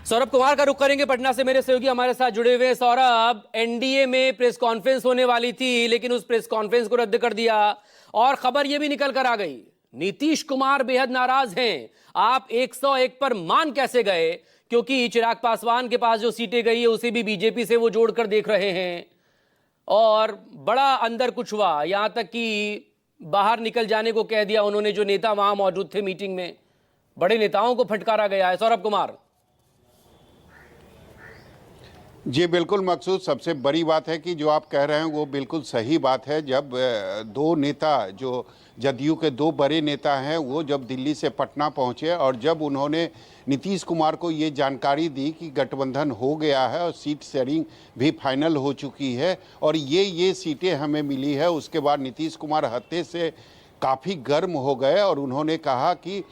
सौरभ कुमार का रुख करेंगे पटना से। मेरे सहयोगी हमारे साथ जुड़े हुए हैं। सौरभ, एनडीए में प्रेस कॉन्फ्रेंस होने वाली थी, लेकिन उस प्रेस कॉन्फ्रेंस को रद्द कर दिया और खबर यह भी निकल कर आ गई, नीतीश कुमार बेहद नाराज हैं। आप 101 पर मान कैसे गए? क्योंकि चिराग पासवान के पास जो सीटें गई है उसे भी बीजेपी से वो जोड़कर देख रहे हैं और बड़ा अंदर कुछ हुआ, यहां तक कि बाहर निकल जाने को कह दिया उन्होंने जो नेता वहां मौजूद थे मीटिंग में। बड़े नेताओं को फटकारा गया है। सौरभ कुमार। जी बिल्कुल मकसूद, सबसे बड़ी बात है कि जो आप कह रहे हैं वो बिल्कुल सही बात है। जब दो नेता, जो जदयू के दो बड़े नेता हैं, वो जब दिल्ली से पटना पहुंचे और जब उन्होंने नीतीश कुमार को ये जानकारी दी कि गठबंधन हो गया है और सीट शेयरिंग भी फाइनल हो चुकी है और ये सीटें हमें मिली है, उसके बाद नीतीश कुमार हत्थे से काफ़ी गर्म हो गए और उन्होंने कहा कि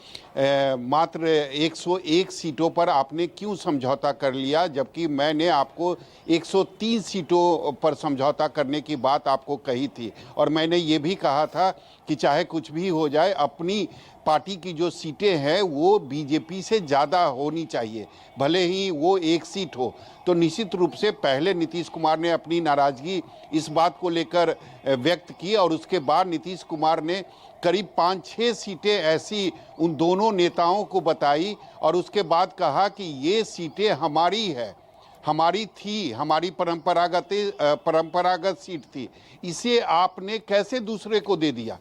मात्र 101 सीटों पर आपने क्यों समझौता कर लिया, जबकि मैंने आपको 103 सीटों पर समझौता करने की बात आपको कही थी। और मैंने ये भी कहा था कि चाहे कुछ भी हो जाए, अपनी पार्टी की जो सीटें हैं वो बीजेपी से ज़्यादा होनी चाहिए, भले ही वो एक सीट हो। तो निश्चित रूप से पहले नीतीश कुमार ने अपनी नाराज़गी इस बात को लेकर व्यक्त की और उसके बाद नीतीश कुमार ने करीब 5-6 सीटें ऐसी उन दोनों नेताओं को बताई और उसके बाद कहा कि ये सीटें हमारी है, हमारी थी, हमारी परंपरागत सीट थी, इसे आपने कैसे दूसरे को दे दिया।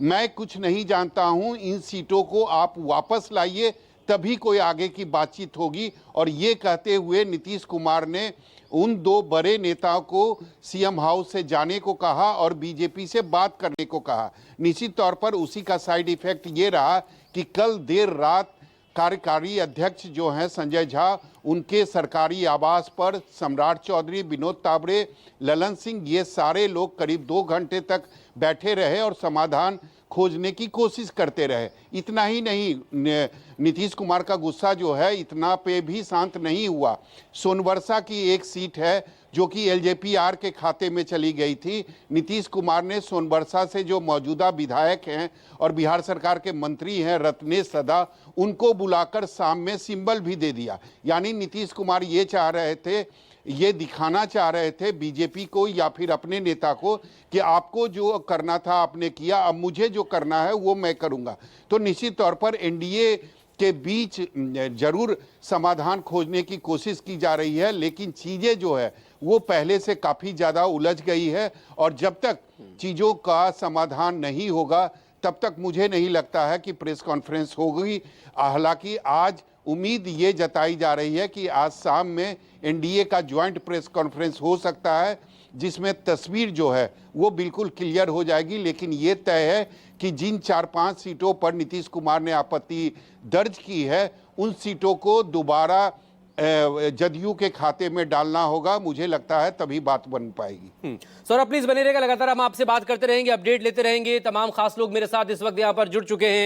मैं कुछ नहीं जानता हूं, इन सीटों को आप वापस लाइए, तभी कोई आगे की बातचीत होगी। और ये कहते हुए नीतीश कुमार ने उन दो बड़े नेताओं को सीएम हाउस से जाने को कहा और बीजेपी से बात करने को कहा। निश्चित तौर पर उसी का साइड इफेक्ट ये रहा कि कल देर रात कार्यकारी अध्यक्ष जो हैं संजय झा, उनके सरकारी आवास पर सम्राट चौधरी, विनोद तावड़े, ललन सिंह, ये सारे लोग करीब 2 घंटे तक बैठे रहे और समाधान खोजने की कोशिश करते रहे। इतना ही नहीं, नीतीश कुमार का गुस्सा जो है इतना पे भी शांत नहीं हुआ। सोनबरसा की एक सीट है जो कि एलजेपीआर के खाते में चली गई थी। नीतीश कुमार ने सोनबरसा से जो मौजूदा विधायक हैं और बिहार सरकार के मंत्री हैं रत्नेश सदा, उनको बुलाकर शाम में सिंबल भी दे दिया। यानी नीतीश कुमार ये चाह रहे थे, ये दिखाना चाह रहे थे बीजेपी को या फिर अपने नेता को कि आपको जो करना था आपने किया, अब मुझे जो करना है वो मैं करूंगा। तो निश्चित तौर पर एनडीए के बीच जरूर समाधान खोजने की कोशिश की जा रही है, लेकिन चीज़ें जो है वो पहले से काफ़ी ज़्यादा उलझ गई है और जब तक चीज़ों का समाधान नहीं होगा तब तक मुझे नहीं लगता है कि प्रेस कॉन्फ्रेंस होगी। हालांकि आज उम्मीद ये जताई जा रही है कि आज शाम में एनडीए का ज्वाइंट प्रेस कॉन्फ्रेंस हो सकता है, जिसमें तस्वीर जो है वो बिल्कुल क्लियर हो जाएगी। लेकिन ये तय है कि जिन 4-5 सीटों पर नीतीश कुमार ने आपत्ति दर्ज की है, उन सीटों को दोबारा जदयू के खाते में डालना होगा। मुझे लगता है तभी बात बन पाएगी। सौरभ प्लीज बने रहेगा, लगातार हम आपसे बात करते रहेंगे, अपडेट लेते रहेंगे। तमाम खास लोग मेरे साथ इस वक्त यहाँ पर जुड़ चुके हैं।